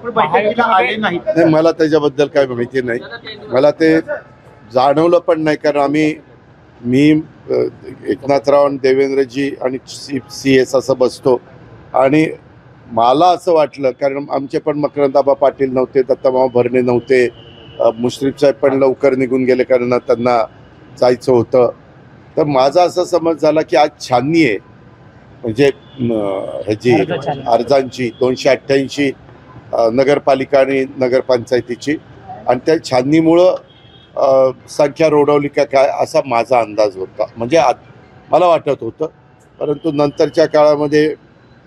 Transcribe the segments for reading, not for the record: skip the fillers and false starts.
आले नाही। नाही, मला त्याच्याबद्दल काय माहिती नाही, मला ते जाणवलं पण नाही, कारण मी एकनाथराव आणि देवेंद्रजी आणि CS असं बसतो आणि मला असं वाटलं, कारण आमचे पण मकरंदाबा पाटील नव्हते, दत्तामामा भरणे नव्हते, मुश्रीफ साहेब पण लवकर निघून गेले कारण त्यांना जायचं होतं, तर माझा असा समज झाला की आज छाननी आहे, म्हणजे ह्याची अर्जांची 288 नगरपालिका आणि नगरपंचायतीची, आणि त्या छाननीमुळं संख्या रोडवली का काय असा माझा अंदाज होता, म्हणजे मला वाटत होतं. परंतु नंतरच्या काळामध्ये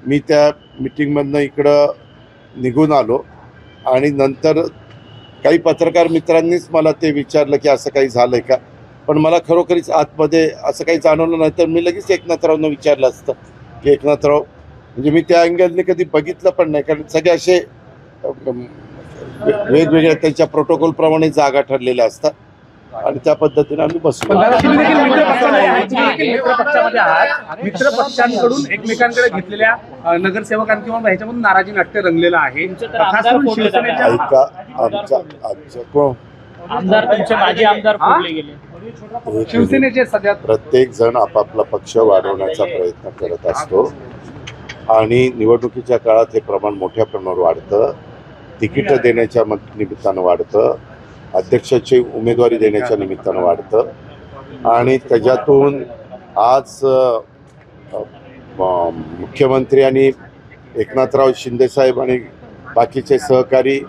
मी त्या मिटिंगमधनं इकडं निघून आलो आणि नंतर काही पत्रकार मित्रांनीच मला ते विचारलं की असं काही झालंय का, पण मला खरोखरीच आतमध्ये असं काही जाणवलं नाही, तर मी लगेच एकनाथरावनं विचारलं असतं की एकनाथराव, म्हणजे मी त्या अँगलने कधी बघितलं पण नाही, कारण सगळे असे वेगवेगळ्या त्यांच्या प्रोटोकॉलप्रमाणे जागा ठरलेल्या असतात आणि त्या पद्धतीने आम्ही बसलो. मित्र पक्षांकडून एकमेकांकडे घेतलेल्या नगरसेवकांना किंवा ह्याच्यामधून नाराजी नाट्य रंगलेलं आहे. ऐका, आमच्या कोण शिवसेनेचे सध्या प्रत्येक जण आपापला पक्ष वाढवण्याचा प्रयत्न करत असतो आणि निवडणुकीच्या काळात हे प्रमाण मोठ्या प्रमाणावर वाढतं, तिकीट देण्याच्या निमित्तानं वाढतं, अध्यक्षाची उमेदवारी देण्याच्या निमित्तानं वाढतं, आणि त्याच्यातून आज मुख्यमंत्री आणि एकनाथराव शिंदेसाहेब आणि बाकीचे सहकारी,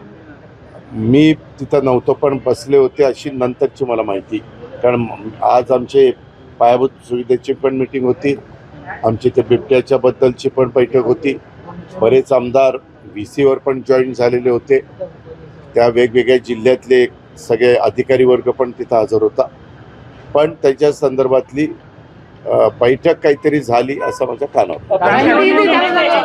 मी तिथं नव्हतो पण बसले होते अशी नंतरची मला माहिती, कारण आज आमचे पायाभूत सुविधेची पण मीटिंग होती, आमची ते बिबट्याच्या बद्दलची पण बैठक होती, बरेच आमदार VCवर पण जॉईन झालेले होते, त्या वेगवेगळ्या जिल्ह्यातले सगळे अधिकारी वर्ग पण तिथं हजर होता, पण त्याच्या संदर्भातली बैठक काहीतरी झाली असं माझ्या कानावर.